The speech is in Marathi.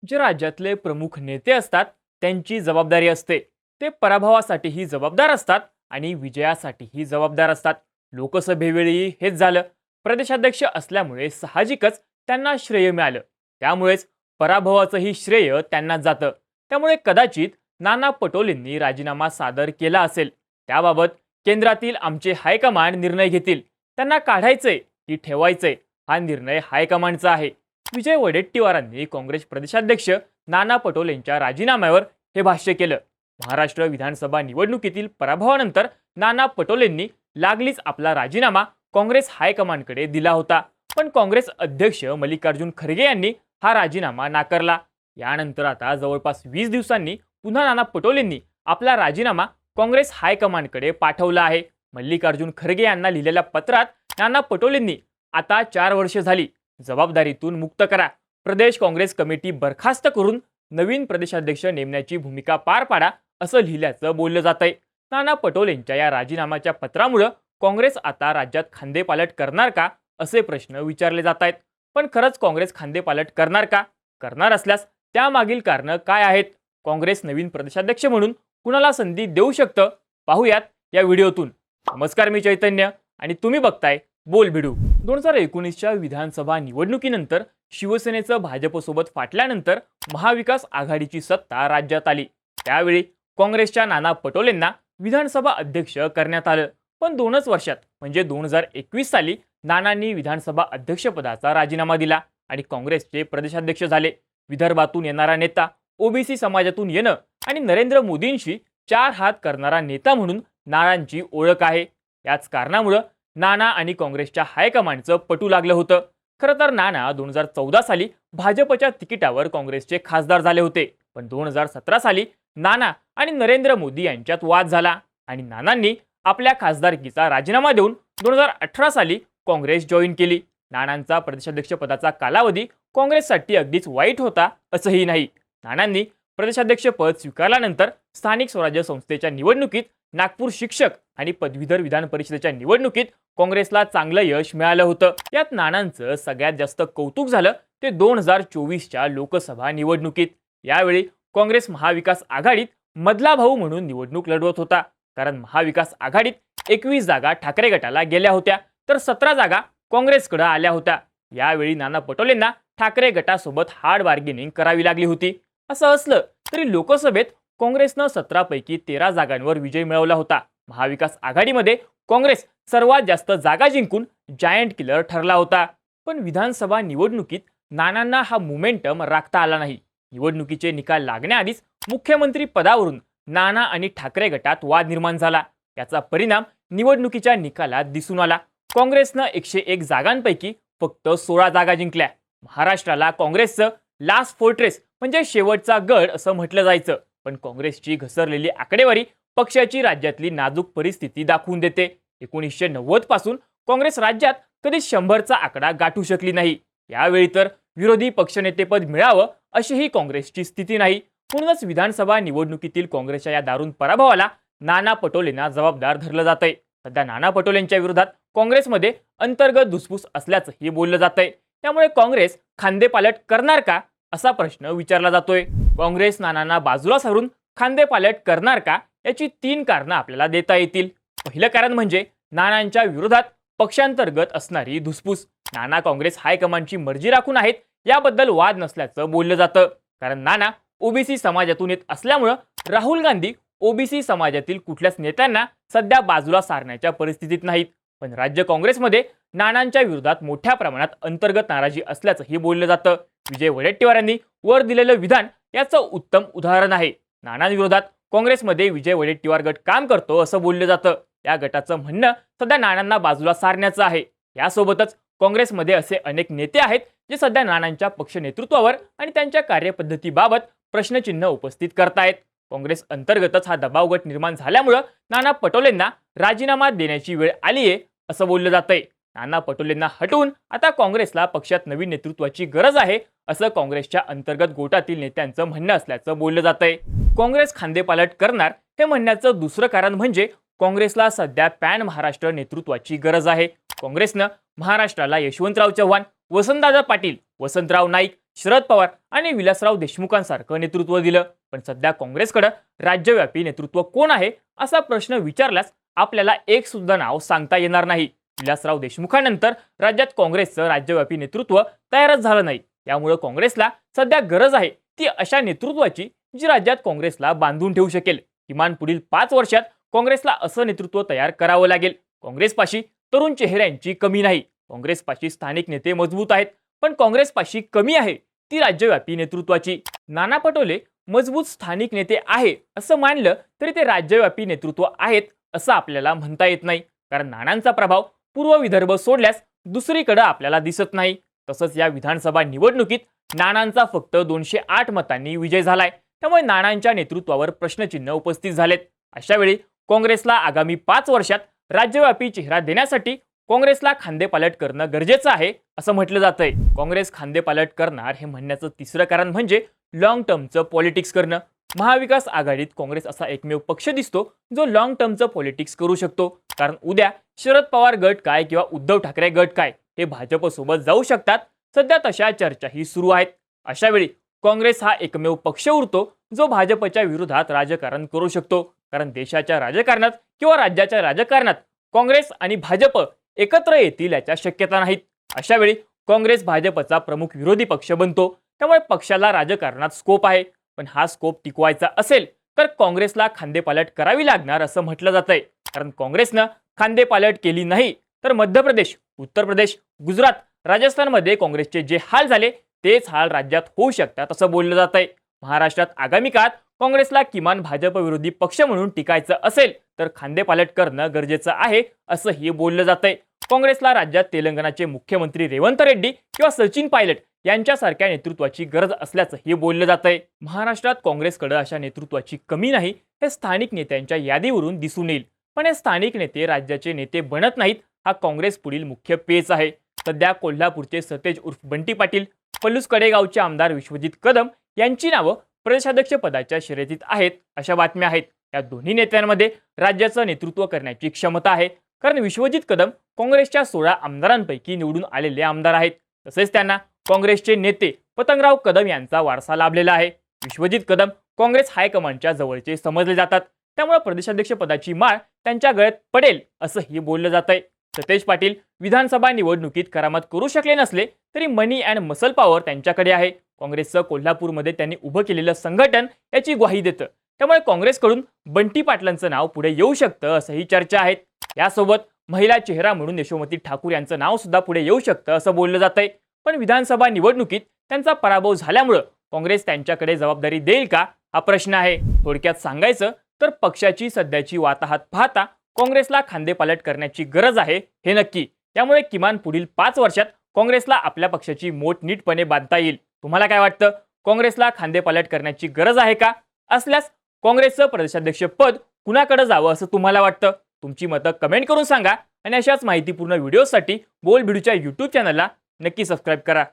जे राज्यातले प्रमुख नेते असतात त्यांची जबाबदारी असते. ते पराभवासाठीही जबाबदार असतात आणि विजयासाठीही जबाबदार असतात. लोकसभेवेळी हेच झालं. प्रदेशाध्यक्ष असल्यामुळे साहजिकच त्यांना श्रेय मिळालं. त्यामुळेच पराभवाचंही श्रेय त्यांनाच जातं. त्यामुळे कदाचित नाना पटोलेंनी राजीनामा सादर केला असेल. त्याबाबत केंद्रातील आमचे हायकमांड निर्णय घेतील. त्यांना काढायचंय की ठेवायचंय हा निर्णय हायकमांडचा आहे. विजय वडेट्टीवारांनी काँग्रेस प्रदेशाध्यक्ष नाना पटोलेंच्या राजीनाम्यावर हे भाष्य केलं. महाराष्ट्र विधानसभा निवडणुकीतील पराभवानंतर नाना पटोलेंनी लागलीच आपला राजीनामा काँग्रेस हायकमांडकडे दिला होता. पण काँग्रेस अध्यक्ष मल्लिकार्जुन खरगे यांनी हा राजीनामा नाकारला. यानंतर आता जवळपास 20 दिवसांनी पुन्हा नाना पटोलेंनी आपला राजीनामा काँग्रेस हायकमांडकडे पाठवला आहे. मल्लिकार्जुन खरगे यांना लिहिलेल्या पत्रात नाना पटोलेंनी आता 4 वर्ष झाली, जबाबदारीतून मुक्त करा, प्रदेश काँग्रेस कमिटी बरखास्त करून नवीन प्रदेशाध्यक्ष नेमण्याची भूमिका पार पाडा असं लिहिल्याचं बोललं जातंय. नाना पटोलेंच्या या राजीनाम्याच्या पत्रामुळे काँग्रेस आता राज्यात खांदेपालट करणार का असे प्रश्न विचारले जात आहेत. पण खरंच काँग्रेस खांदेपालट करणार का? करणार असल्यास त्यामागील कारणं काय आहेत? काँग्रेस नवीन प्रदेशाध्यक्ष म्हणून कुणाला संधी देऊ शकतं? पाहूयात या व्हिडिओतून. नमस्कार, मी चैतन्य आणि तुम्ही बघताय बोल भिडू. 2019च्या विधानसभा निवडणुकीनंतर शिवसेनेचं भाजपसोबत फाटल्यानंतर महाविकास आघाडीची सत्ता राज्यात आली. त्यावेळी काँग्रेसच्या नाना पटोलेंना विधानसभा अध्यक्ष करण्यात आलं. पण 2च वर्षात म्हणजे 2021 साली नानांनी विधानसभा अध्यक्षपदाचा राजीनामा दिला आणि काँग्रेसचे प्रदेशाध्यक्ष झाले. विदर्भातून येणारा नेता, ओबीसी समाजातून येणं आणि नरेंद्र मोदींशी 4 हात करणारा नेता म्हणून नानांची ओळख आहे. याच कारणामुळे नाना आणि काँग्रेसच्या हायकमांडचं पटू लागलं होतं. खरं तर नाना 2014 साली भाजपच्या तिकिटावर काँग्रेसचे खासदार झाले होते. पण 2017 साली नाना आणि नरेंद्र मोदी यांच्यात वाद झाला आणि नानांनी आपल्या खासदारकीचा राजीनामा देऊन 2018 साली काँग्रेस जॉईन केली. नानांचा प्रदेशाध्यक्षपदाचा कालावधी काँग्रेससाठी अगदीच वाईट होता असंही नाही. नानांनी प्रदेशाध्यक्षपद स्वीकारल्यानंतर स्थानिक स्वराज्य संस्थेच्या निवडणुकीत, नागपूर शिक्षक आणि पदवीधर विधान परिषदेच्या निवडणुकीत काँग्रेसला चांगलं यश मिळालं होतं. यात नानांचं सगळ्यात जास्त कौतुक झालं ते 2024च्या लोकसभा निवडणुकीत. यावेळी काँग्रेस महाविकास आघाडीत मधला भाऊ म्हणून निवडणूक लढवत होता. कारण महाविकास आघाडीत 21 जागा ठाकरे गटाला गेल्या होत्या तर 17 जागा काँग्रेसकडे आल्या होत्या. यावेळी नाना पटोलेंना ठाकरे गटासोबत हार्ड बार्गेनिंग करावी लागली होती. असं असलं तरी लोकसभेत काँग्रेसनं 17 पैकी 13 जागांवर विजय मिळवला होता. महाविकास आघाडीमध्ये काँग्रेस सर्वात जास्त जागा जिंकून जायंट किलर ठरला होता. पण विधानसभा निवडणुकीत नानांना हा मोमेंटम राखता आला नाही. निवडणुकीचे निकाल लागण्याआधीच मुख्यमंत्री पदावरून नाना आणि ठाकरे गटात वाद निर्माण झाला. याचा परिणाम निवडणुकीच्या निकालात दिसून आला. काँग्रेसनं 101 जागांपैकी फक्त 16 जागा जिंकल्या. महाराष्ट्राला काँग्रेसचं लास्ट फोर्ट्रेस म्हणजे शेवटचा गड असं म्हटलं जायचं. पण काँग्रेसची घसरलेली आकडेवारी पक्षाची राज्यातली नाजूक परिस्थिती दाखवून देते. 1990 पासून काँग्रेस राज्यात कधी 100चा आकडा गाठू शकली नाही. यावेळी तर विरोधी पक्षनेतेपद मिळावं अशीही काँग्रेसची स्थिती नाही. म्हणूनच विधानसभा निवडणुकीतील काँग्रेसच्या या दारुण पराभवाला नाना पटोलेंना जबाबदार धरलं जातंय. सध्या नाना पटोलेंच्या विरोधात काँग्रेसमध्ये अंतर्गत धुसफूस असल्याचंही बोललं जातंय. त्यामुळे काँग्रेस खांदेपालट करणार का असा प्रश्न विचारला जातोय. काँग्रेस नानांना बाजूला सारून खांदेपालट करणार का याची 3 कारणं आपल्याला देता येतील. पहिलं कारण म्हणजे नानांच्या विरोधात पक्षांतर्गत असणारी धुसफूस. नाना काँग्रेस हायकमांडची मर्जी राखून आहेत याबद्दल वाद नसल्याचं बोललं जातं. कारण नाना ओबीसी समाजातून येत असल्यामुळं राहुल गांधी ओबीसी समाजातील कुठल्याच नेत्यांना सध्या बाजूला सारण्याच्या परिस्थितीत नाहीत. पण राज्य काँग्रेसमध्ये नानांच्या विरोधात मोठ्या प्रमाणात अंतर्गत नाराजी असल्याचंही बोललं जातं. विजय वडेट्टीवारांनी वर दिलेलं विधान याचं उत्तम उदाहरण आहे. नानांविरोधात काँग्रेसमध्ये विजय वडेट्टीवार गट काम करतो असं बोललं जातं. या गटाचं म्हणणं सध्या नानांना बाजूला सारण्याचं आहे. यासोबतच काँग्रेसमध्ये असे अनेक नेते आहेत जे सध्या नानांच्या पक्ष नेतृत्वावर आणि त्यांच्या कार्यपद्धतीबाबत प्रश्नचिन्ह उपस्थित करतायत. काँग्रेस अंतर्गतच हा दबाव गट निर्माण झाल्यामुळे नाना पटोलेंना राजीनामा देण्याची वेळ आलीये असं बोललं जातंय. नाना पटोलेंना हटवून आता काँग्रेसला पक्षात नवीन नेतृत्वाची गरज आहे असं काँग्रेसच्या अंतर्गत गोटातील नेत्यांचं म्हणणं असल्याचं बोललं जातंय. काँग्रेस खांदेपालट करणार हे म्हणण्याचं दुसरं कारण म्हणजे काँग्रेसला सध्या पॅन महाराष्ट्र नेतृत्वाची गरज आहे. काँग्रेसनं महाराष्ट्राला यशवंतराव चव्हाण, वसंतदादा पाटील, वसंतराव नाईक, शरद पवार आणि विलासराव देशमुखांसारखं नेतृत्व दिलं. पण सध्या काँग्रेसकडे राज्यव्यापी नेतृत्व कोण आहे असा प्रश्न विचारल्यास आपल्याला एक सुद्धा नाव सांगता येणार नाही. विलासराव देशमुखांनंतर राज्यात काँग्रेसचं राज्यव्यापी नेतृत्व तयारच झालं नाही. त्यामुळे काँग्रेसला सध्या गरज आहे ती अशा नेतृत्वाची जी राज्यात काँग्रेसला बांधून ठेवू शकेल. किमान पुढील 5 वर्षात काँग्रेसला असं नेतृत्व तयार करावं लागेल. काँग्रेसपाशी तरुण चेहऱ्यांची कमी नाही. काँग्रेसपाशी स्थानिक नेते मजबूत आहेत. पण काँग्रेसपाशी कमी आहे ती राज्यव्यापी नेतृत्वाची. नाना पटोले मजबूत स्थानिक नेते आहे असं मानलं तरी ते राज्यव्यापी नेतृत्व आहेत असं आपल्याला म्हणता येत नाही. कारण नानांचा प्रभाव पूर्व विदर्भ सोडल्यास दुसरीकडे आपल्याला दिसत नाही. तसंच या विधानसभा निवडणुकीत नानांचा फक्त 208 मतांनी विजय झालाय. त्यामुळे नानांच्या नेतृत्वावर प्रश्नचिन्ह उपस्थित झालेत. अशा वेळी काँग्रेसला आगामी 5 वर्षात राज्यव्यापी चेहरा देण्यासाठी काँग्रेसला खांदेपालट करणं गरजेचं आहे असं म्हटलं जातंय. काँग्रेस खांदेपालट करणार हे म्हणण्याचं तिसरं कारण म्हणजे लॉंग टर्मचं पॉलिटिक्स करणं. महाविकास आघाडीत काँग्रेस असा एकमेव पक्ष दिसतो जो लॉंग टर्मचं पॉलिटिक्स करू शकतो. कारण उद्या शरद पवार गट काय किंवा उद्धव ठाकरे गट काय हे भाजपसोबत जाऊ शकतात. सध्या तशा चर्चाही सुरू आहेत. अशा वेळी काँग्रेस हा एकमेव पक्ष उरतो जो भाजपच्या विरोधात राजकारण करू शकतो. कारण देशाच्या राजकारणात किंवा राज्याच्या राजकारणात काँग्रेस आणि भाजप एकत्र येतील याच्या शक्यता नाहीत. अशा वेळी काँग्रेस भाजपचा प्रमुख विरोधी पक्ष बनतो. त्यामुळे पक्षाला राजकारणात स्कोप आहे. पण हा स्कोप टिकवायचा असेल तर काँग्रेसला खांदेपालट करावी लागणार असं म्हटलं जातंय. कारण काँग्रेसनं खांदेपालट केली नाही तर मध्य प्रदेश, उत्तर प्रदेश, गुजरात, राजस्थानमध्ये काँग्रेसचे जे हाल झाले तेच हाल राज्यात होऊ शकतात असं बोललं जातंय. महाराष्ट्रात आगामी काळात काँग्रेसला किमान भाजप विरोधी पक्ष म्हणून टिकायचं असेल तर खांदेपालट करणं गरजेचं आहे असंही बोललं जातंय. काँग्रेसला राज्यात तेलंगणाचे मुख्यमंत्री रेवंत रेड्डी किंवा सचिन पायलट यांच्यासारख्या नेतृत्वाची गरज असल्याचंही बोललं जातंय. महाराष्ट्रात काँग्रेसकडे अशा नेतृत्वाची कमी नाही हे स्थानिक नेत्यांच्या यादीवरून दिसून येईल. पण हे स्थानिक नेते राज्याचे नेते बनत नाहीत हा काँग्रेस पुढील मुख्य पेच आहे. सध्या कोल्हापूरचे सतेज उर्फ बंटी पाटील, पलूस कडेगावचे आमदार विश्वजित कदम यांची नावं प्रदेशाध्यक्ष पदाच्या शर्यतीत आहेत अशा बातम्या आहेत. या दोन्ही नेत्यांमध्ये राज्याचं नेतृत्व करण्याची क्षमता आहे. कारण विश्वजित कदम काँग्रेसच्या 16 आमदारांपैकी निवडून आलेले आमदार आहेत. तसेच त्यांना काँग्रेसचे नेते पतंगराव कदम यांचा वारसा लाभलेला आहे. विश्वजित कदम काँग्रेस हायकमांडच्या जवळचे समजले जातात. त्यामुळे प्रदेशाध्यक्ष पदाची माळ त्यांच्या गळ्यात पडेल असंही बोललं जातंय. सतेज पाटील विधानसभा निवडणुकीत करामत करू शकले नसले तरी मनी अँड मसल पॉवर त्यांच्याकडे आहे. काँग्रेसचं कोल्हापूरमध्ये त्यांनी उभं केलेलं संघटन याची ग्वाही देतं. त्यामुळे काँग्रेसकडून बंटी पाटलांचं नाव पुढे येऊ शकतं असंही चर्चा आहेत. यासोबत महिला चेहरा म्हणून यशोमती ठाकूर यांचं नाव सुद्धा पुढे येऊ शकतं असं बोललं जातंय. पण विधानसभा निवडणुकीत त्यांचा पराभव झाल्यामुळे काँग्रेस त्यांच्याकडे जबाबदारी देईल का हा प्रश्न आहे. थोडक्यात सांगायचं तर पक्षाची सध्याची वाताहत पाहता काँग्रेसला खांदेपालट करण्याची गरज आहे हे नक्की. त्यामुळे किमान पुढील 5 वर्षात काँग्रेसला आपल्या पक्षाची मोठ नीटपणे बांधता येईल. तुम्हाला काय वाटतं? काँग्रेसला खांदेपालट करण्याची गरज आहे का? असल्यास काँग्रेसचं प्रदेशाध्यक्ष पद कुणाकडे जावं असं तुम्हाला वाटतं? तुमची मतं कमेंट करून सांगा आणि अशाच माहितीपूर्ण व्हिडिओसाठी बोल भिडूच्या YouTube चॅनलला नक्की सबस्क्राईब करा.